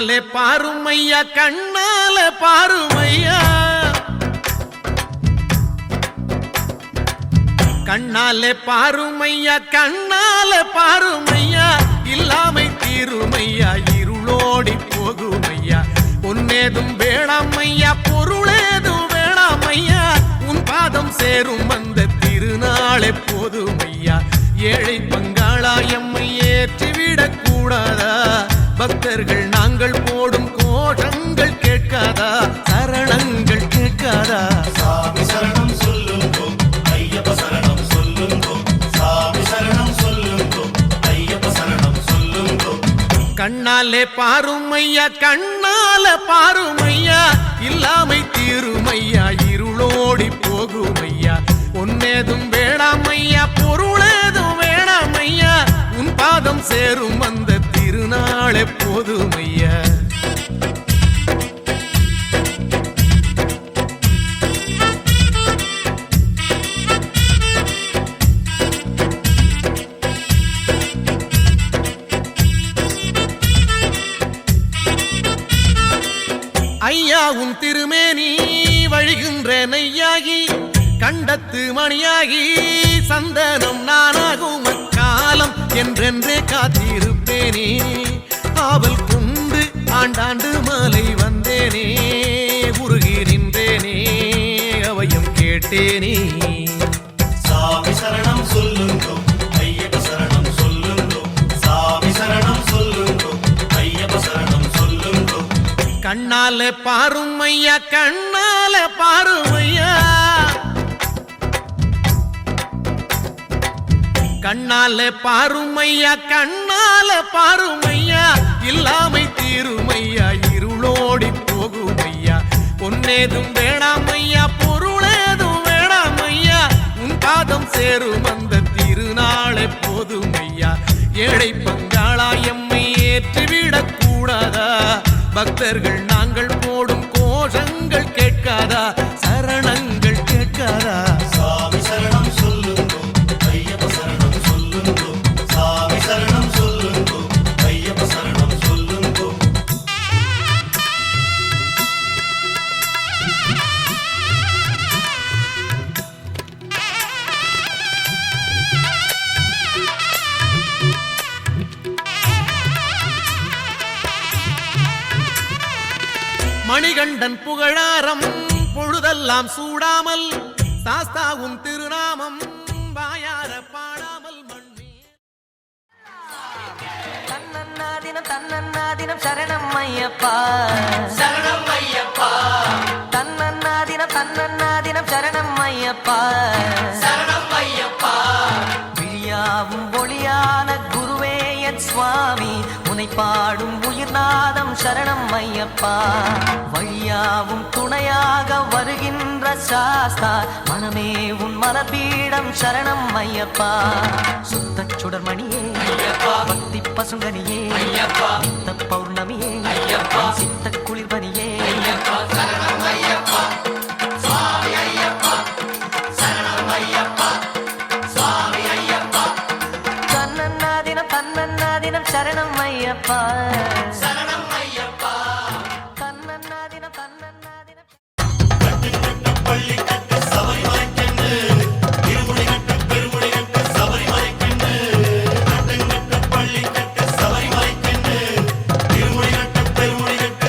கண்ணாலே பாருமையா கண்ணாலே பாருமையா கண்ணாலே பாருமையா கண்ணாலே பாருமையா இல்லாமை தீருமையா இருளோடி போகுமையா பொன்னேதும் வேணாமையா பொருளேதும் வேணாமையா உன் பாதம் சேரும் அந்த திருநாளே போதுமையா ஏழை பங்காளா எம்மை ஏற்றிவிடக் கூடாதா பக்தர்கள் நாங்கள் போடும் கோஷங்கள் கேட்காதா சரணங்கள் கேட்காதா சாமி சரணம் சொல்லுங்கோ ஐயப்ப சரணம் சொல்லுங்கோ சாமி சரணம் சொல்லுங்கோ ஐயப்ப சரணம் சொல்லுங்கோ கண்ணாலே பாருமையா கண்ணாலே பாருமையா இல்லாமை தீருமையா இருளோடி போகுமையா பொன்னேதும் வேணாமையா பொருளேதும் வேணாமையா உன் பாதம் சேரும் அந்த திருநாளே போதுமையா ஐயா உன் திருமேனி வழிகின்ற நெய்யாகி கண்டத்து மணியாகி சந்தனம் நானாகும் அக்காலம் என்றென்றே காத்திருப்பேனே ஆவல் கொண்டு ஆண்டாண்டு மாலை வந்தேனே உருகி நின்றேனே அவையும் கேட்டேனே சாமி சரணம் சொல்லுங்கோ ஐயப்ப சரணம் சொல்லுங்கோ சாமி சரணம் சொல்லுங்கோ ஐயப்ப சரணம் சொல்லுங்கோ கண்ணாலே பாருமையா கண்ணாலே பாருமையா கண்ணாலே பாருமையா கண்ணாலே பாருமையா இல்லாமை தீருமையா இருளோடி போகுமையா பொன்னேதும் வேணாமையா பொருளேதும் வேணாமையா உன் பாதம் சேரும் அந்த திருநாளே போதுமையா ஏழை பங்காளா எம்மை ஏற்றிவிடக் கூடாதா பக்தர்கள் நாங்கள் போடும் கோஷங்கள் கேட்காதா சரணங்கள் கேட்காதா சாமி சரணம் சொல்லுங்கோ ஐயப்ப சரணம் சொல்லுங்கோ சாமி சரணம் சொல்லுங்கோ ஐயப்ப சரணம் சொல்லுங்கோ மணிகண்டன் புகழாரம் பொழுதெல்லாம் சூடாமல் சாஸ்தாவும் திருநாமம் வாயார பாடாமல் மண்ணே தன்னன்னாதினம் தன்னன்னாதினம் சரணம் ஐயப்பா சரணம் ஐயப்பா தன்னன்னாதினம் தன்னன்னாதினம் சரணம் ஐயப்பா சரணம் ஐயப்பா விழியாவும் ஒளியான குருவே என் சுவாமி உனை பாடும் உயிர்நாதம் சரணம் ஐயப்பா வழியாவும் துணையாக வருகின்ற சாஸ்தா மனமே உன் மலபீடம் சரணம் ஐயப்பா சுத்த சுடர்மணியே பக்தி பசுங்கனியே நித்த பௌர்ணமியே சித்த குளிர்பனியே சரணம் ஐயப்பா சுவாமி ஐயப்பா சரணம் ஐயப்பா சுவாமி ஐயப்பா தன்னன்னாதினம் தன்னன்னாதினம் சரணம் ஐயப்பா சரணம் ஐயப்பா தன்னன்னாதினம் தன்னன்னாதினம் பள்ளி கட்டு சபரிமலை கண்டு இருமுடி கட்டு பெருமுடி கட்டு சபரிமலை கண்டு கட்டு பள்ளி கட்டு சபரிமலை கண்டு இருமுடி கட்டு பெருமுடி கட்டு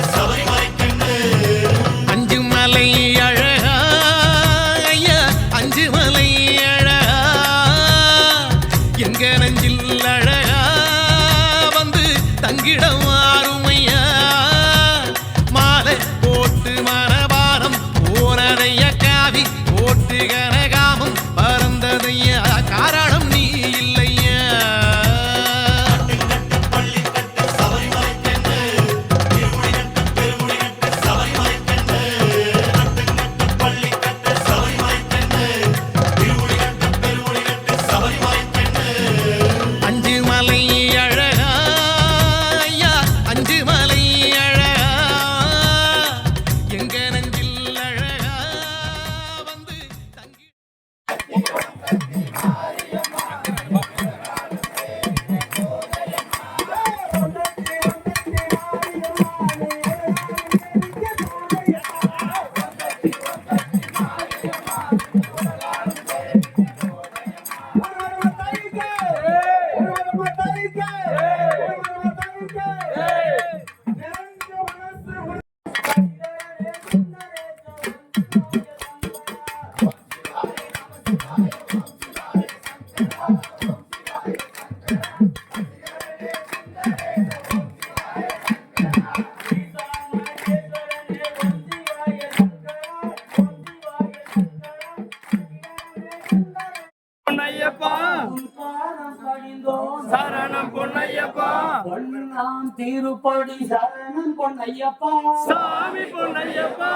திருப்படி சரணம் பொன்னையப்பா சாமி பொன்னையப்பா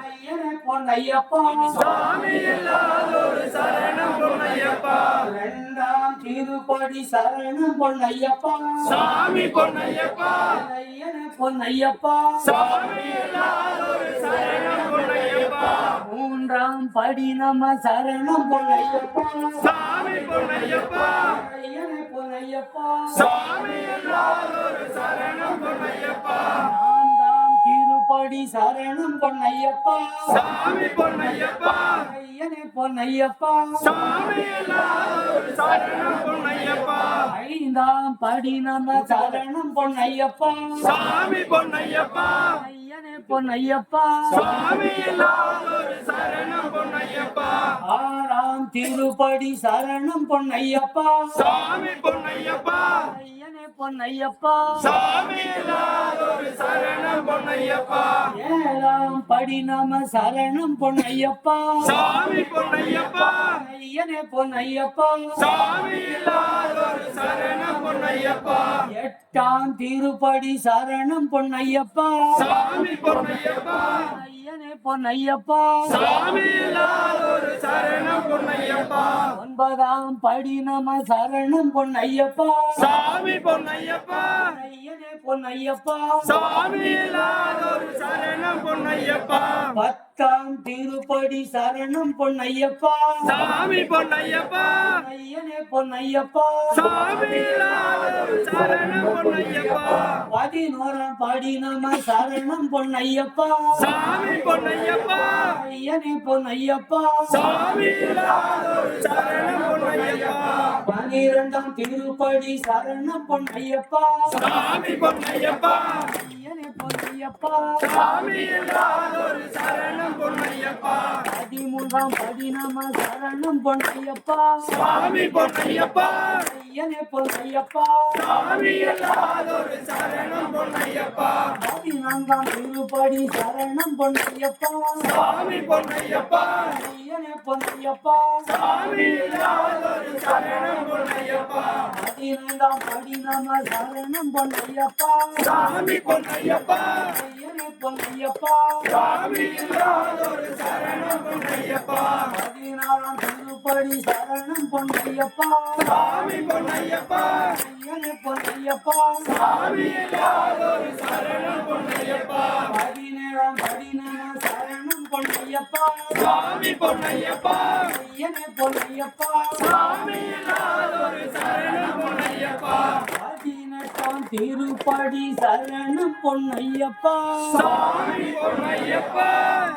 ஐயனே பொன்னையப்பா சாமி இல்லாதொரு சரணம் பொன்னையப்பா இரண்டாம் திருப்படி சரணம் பொன்னையப்பா சாமி பொன்னையப்பா ஐயனே பொன்னையப்பா சாமி இல்லாதொரு சரணம் பொன்னையப்பா மூன்றாம் படி நம சரணம் பொன்னையப்பா சாமி பொன்னையப்பா ஐயனே பொன்னையப்பா சாமி இல்லாதொரு சரணம் பொன்னையப்பா நான்காம் திருப்படி சரணம் பொன்னையப்பா சாமி பொன்னையப்பா ஐயனே பொன்னையப்பா சாமி இல்லாதொரு சரணம் பொன்னையப்பா ஐந்தாம் படி நம சரணம் பொன்னையப்பா சாமி பொன்னையப்பா ஐயனே பொன்னையப்பா சாமி இல்லாதொரு சரணம் பொன்னையப்பா ஆறாம் திருப்படி சரணம் பொன்னையப்பா சாமி பொன்னையப்பா ஐயனே பொன்னையப்பா சாமி இல்லாதொரு சரணம் பொன்னையப்பா ஏழாம் படி நம சரணம் பொன்னையப்பா சாமி பொன்னையப்பா ஐயனே பொன்னையப்பா சாமி இல்லாதொரு சரணம் பொன்னையப்பா எட்டாம் திருப்படி சரணம் பொன்னையப்பா சாமி பொன்னையப்பா ஐயனே பொன்னையப்பா சாமி இல்லாதொரு சரணம் பொன்னையப்பா ஒன்பதாம் படி நம சரணம் பொன்னையப்பா சாமி பொன்னையப்பா ஐயனே பொன்னையப்பா சாமி இல்லாதொரு சரணம் பொன்னையப்பா பத்தாம் திருப்படி சரணம் பொன்னையப்பா சாமி பொன்னையப்பா ஐயனே பொன்னையப்பா சாமி இல்லாதொரு சரணம் பொன்னையப்பா பதினோராம் படி நம சரணம் பொன்னையப்பா சாமி பொன்னையப்பா ஐயனே பொன்னையப்பா சாமி இல்லாதொரு சரணம் பொன்னையப்பா பனிரெண்டாம் திருப்படி சரணம் பொன்னையப்பா சாமி பொன்னையப்பா ஐயனே பொன்னையப்பா சாமி இல்லாதொரு சரணம் பொன்னையப்பா பதிமூன்றாம் படி நம சரணம் பொன்னையப்பா சாமி பொன்னையப்பா ஐயனே பொன்னையப்பா சாமி இல்லாதொரு சரணம் பொன்னையப்பா பதினான்காம் திருப்படி சரணம் பொன்னையப்பா சாமி பொன்னையப்பா ஐயனே பொன்னையப்பா சாமி இல்லாதொரு சரணம் பொன்னையப்பா பதினைந்தாம் படி நம சரணம் பொன்னையப்பா சாமி பொன்னையப்பா ஐயனே பொன்னையப்பா சாமி இல்லாதொரு சரணம் பொன்னையப்பா பதினாறாம் திருப்படி சரணம் பொன்னையப்பா சாமி பொன்னையப்பா ஐயனே பொன்னையப்பா சாமி இல்லாதொரு சரணம் பொன்னையப்பா பதினேழாம் படி நம சரணம் பொன்னையப்பா சாமி பொன்னையப்பா ஐயனே பொன்னையப்பா சாமி இல்லாதொரு சரணம் பொன்னையப்பா பதினெட்டாம் திருப்படி சரணம் பொன்னையப்பா சாமி பொன்னையப்பா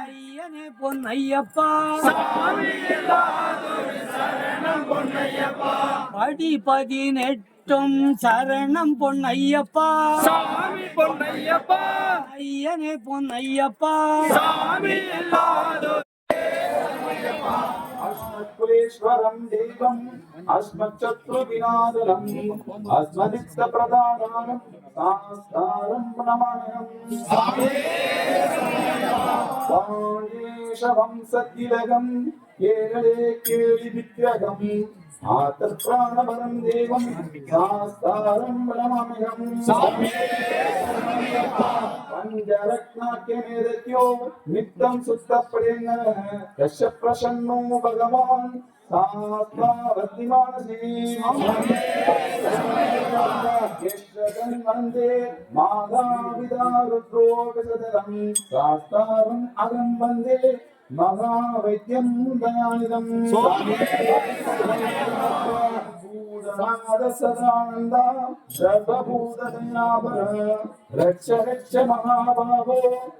ஐயனே பொன்னையப்பா சாமி இல்லாதொரு சரணம் பொன்னையப்பா படி பதினெட்டும் சரணம் பொன்னையப்பா சாமி பொன்னையப்பா ஐயனே பொன்னையப்பா சாமி இல்லாதொரு अस्मत्कुलेश्वरं देवम् अस्मच्शत्रुविनाशनम् अस्मदिष्टप्रदानं सास्तारं नमाम्यहम् वाणीशवंसतिलकं केरळे केलिविग्रहम् आतत्प्राणवरं देवं सास्तारं नमाम्यहम् पंचरत्नाख्यमेदत्यो नित्यं सुप्तप्रेम्णः यस्य प्रसन्नो भगवान् सास्तावद्दिमानसे यश्रगन् वन्दे माधाविदा रुद्रोगसदरं सास्तारम् अगं वन्दे महावैद्यं दयानिधम् सदानंदा सर्वभूतदयावर रक्ष रक्ष महाभावो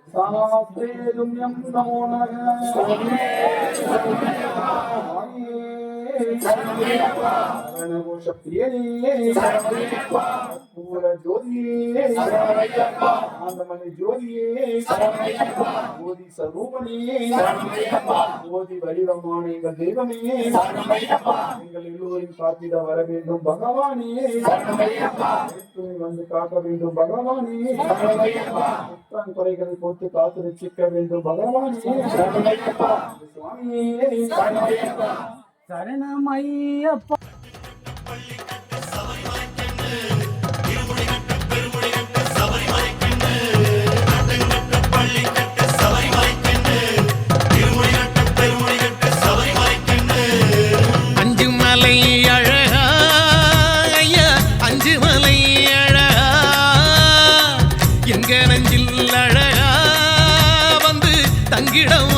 शास्त्रे दुम्यं नमो नमः पूर्ण ज्योतिये आनंदमणि ज्योतिये ज्योति स्वरूपनिये ज्योति वडिवमान एंगल தெய்வமே எங்கள் எல்லோரையும் காத்திட வர வேண்டும் பகவானே வந்து காக்க வேண்டும் பகவானே குற்றம் குறைகளை போட்டு காத்து ரட்சிக்க வேண்டும் பகவானே சுவாமியே சரணமையப்பா பள்ளி கட்டு சபரிமலை கண்டு இருமுடி கட்டு பெருமுடி கட்டு சபரிமலை கண்டு மகிடம்